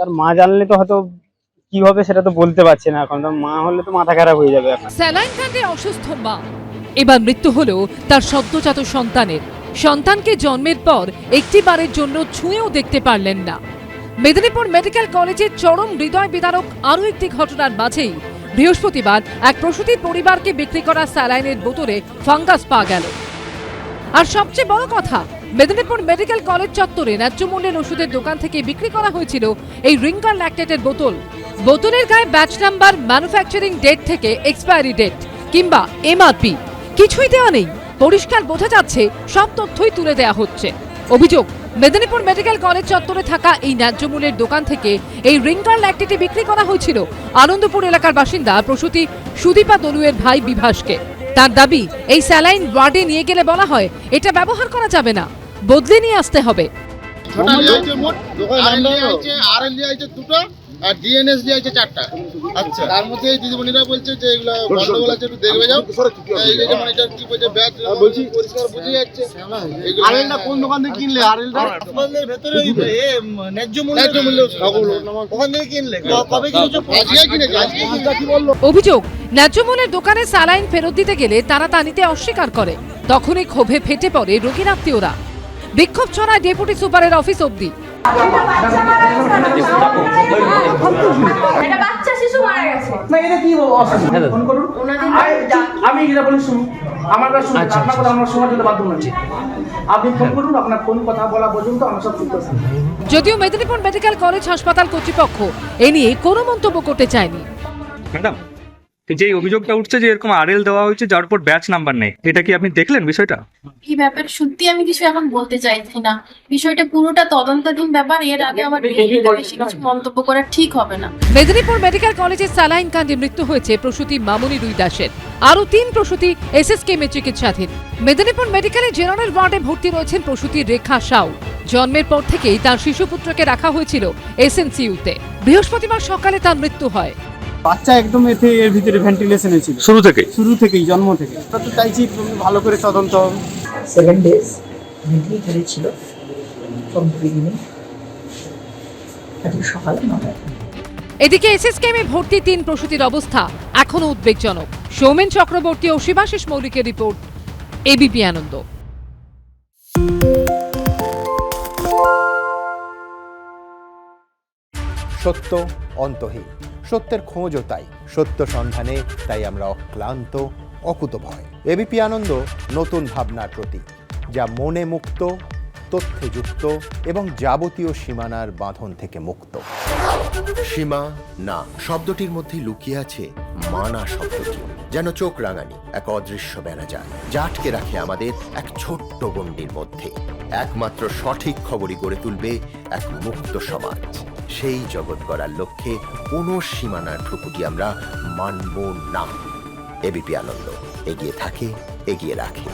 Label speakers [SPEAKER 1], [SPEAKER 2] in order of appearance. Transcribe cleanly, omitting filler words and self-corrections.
[SPEAKER 1] তার মা জানলে তো হয়তো কি হবে সেটা তো বলতে পারছি না এখন, তার মা হলে তো মাথা খারাপ হয়ে যাবে এখন।
[SPEAKER 2] স্যালাইন কাণ্ডে অসুস্থ মা, এবার মৃত্যু হলো তার সদ্যজাত সন্তানের। সন্তানকে জন্মের পর একটিবারের জন্য ছুঁয়েও দেখতে পারলেন না। মেদিনীপুর মেডিকেল কলেজের চরম হৃদয় বিদারক আরও একটি ঘটনার মাঝেই বৃহস্পতিবার এক প্রসূতির পরিবারকে বিক্রি করা স্যালাইনের বোতলে ফাঙ্গাস পাওয়া গেল। আর সবচেয়ে বড় কথা, মেদিনীপুর মেডিকেল কলেজ চত্বরে ন্যায্য মূল্যের ওষুধের দোকান থেকে বিক্রি করা হয়েছিল এই রিঙ্গার ল্যাকটেটের বোতল। বোতলের গায়ে ব্যাচ নাম্বার, ম্যানুফ্যাকচারিং ডেট থেকে এক্সপায়ারি ডেট কিংবা এমআরপি কিছুই দেওয়া নেই। পরিষ্কার বোঝা যাচ্ছে সব তথ্যই তুলে দেওয়া হচ্ছে। অভিযোগ, মেদিনীপুর মেডিকেল কলেজ চত্বরে থাকা এই ন্যায্য মূল্যের দোকান থেকে এই রিঙ্গার ল্যাকটেট বিক্রি করা হয়েছিল আনন্দপুর এলাকার বাসিন্দা প্রসূতি সুদীপা দলুয়ের ভাই বিভাসকে। তার দাবি, এই স্যালাইন ওয়ার্ডে নিয়ে গেলে বলা হয় এটা ব্যবহার করা যাবে না, বদলে নিয়ে আসতে হবে।
[SPEAKER 3] আর ডিএনএস দিয়ে আছে 4টা। আচ্ছা, তার মধ্যে এই দিদিমণিরা বলছে যে এগুলো গন্ডগোল আছে, একটু দেখবে যাও। এই যে মনিটর কি বলছে, ব্যাচ বলছি পরিষ্কার বুঝে যাচ্ছে। আরএলটা কোন দোকান থেকে কিনলে? আরএলটা আপনাদের ভেতরে ন্যায্য মূল্য ওখান থেকে কিনলে? কবে কিনেছো? আজকে কিনেছো? আজকে কি বললো?
[SPEAKER 2] অভিযোগ, ন্যায্য মূল্যের দোকানে স্যালাইন ফেরত দিতে গেলে তারা তা নিতে অস্বীকার করে। তখনই ক্ষোভে ফেটে পড়ে রোগীর আত্মীয়রা। বিক্ষোভ ছড়ায় ডেপুটি সুপারের অফিস অবধি।
[SPEAKER 4] বাচ্চা শিশু মারা গেছে।
[SPEAKER 5] না, এটা কি ফোন করুন, আমি এটা বলি শুনুন, আমার কাছে শুনুন, আপনার কথা আমরা শোনার জন্য বাধ্য হচ্ছি। আপনি ফোন করুন, আপনার কোন কথা বলা পর্যন্ত আমরা সব ঠিক করছি।
[SPEAKER 2] যদিও মেদিনীপুর মেডিকেল কলেজ হাসপাতাল কর্তৃপক্ষ এ নিয়ে কোনো মন্তব্য করতে চায়নি।
[SPEAKER 6] ম্যাডাম, যে অভিযোগটা উঠছে যে এরকম আরএল দেওয়া হয়েছে যার উপর ব্যাচ নাম্বার নেই, এটা কি আপনি দেখলেন বিষয়টা?
[SPEAKER 4] এই ব্যাপারে সত্যি আমি কিছু এখন বলতে চাইছি না। বিষয়টা পুরোটা তদন্তাধীন ব্যাপার। এর আগে আমার বেশি কিছু মন্তব্য করা ঠিক হবে না।
[SPEAKER 2] মেদিনীপুর মেডিকেল কলেজের স্যালাইন কাণ্ডে মৃত্যু হয়েছে প্রসূতি মামনি রুই দাসের। আরও 3 প্রসূতি এসএসকেএমে চিকিৎসাধীন। মেদিনীপুর মেডিকেলের জেনারেল ওয়ার্ডে ভর্তি রয়েছেন প্রসূতি রেখা সাউ। জন্মের পর থেকেই তার শিশুপুত্রকে রাখা হয়েছিল এসএনসিইউতে। বৃহস্পতিবার সকালে তার মৃত্যু হয়।
[SPEAKER 1] বাচ্চা একদম এর ভিতরে ভেন্টিলেশনে ছিল শুরু থেকেই, জন্ম থেকে। তো চাইছি ভালো করে তদন্ত হবে।
[SPEAKER 7] 7 days ভেন্টিলেটরে ছিল ফ্রম বিগিনিং। আজকে সকালে 9টায়।
[SPEAKER 2] এদিকে এসএসকেএমে ভর্তি 3 প্রসূতির অবস্থা এখনো উদ্বেগজনক। সৌমেন চক্রবর্তী ও শিবাশিস মৌলিকের রিপোর্ট, এবিপি আনন্দ।
[SPEAKER 8] সত্য অন্তহীন, সত্যের খোঁজও তাই, সত্য সন্ধানে তাই আমরা অক্লান্ত, অকুতভয়। এবিপি আনন্দ নতুন ভাবনার প্রতীক, যা মনে মুক্ত, তথ্যে যুক্ত এবং যাবতীয় সীমানার বাঁধন থেকে মুক্ত। সীমা না শব্দটির মধ্যে লুকিয়ে আছে মানা শব্দটি, যেন চোখ রাঙানি এক অদৃশ্য বেড়াজাল, যা আটকে রাখে আমাদের এক ছোট্ট গণ্ডির মধ্যে। একমাত্র সঠিক খবরই গড়ে তুলবে এক মুক্ত সমাজ। সেই জগৎ গড়ার লক্ষ্যে কোনো সীমানার ঠুকুটি আমরা মানব না। এবিপি আনন্দ এগিয়ে থাকে, এগিয়ে রাখে।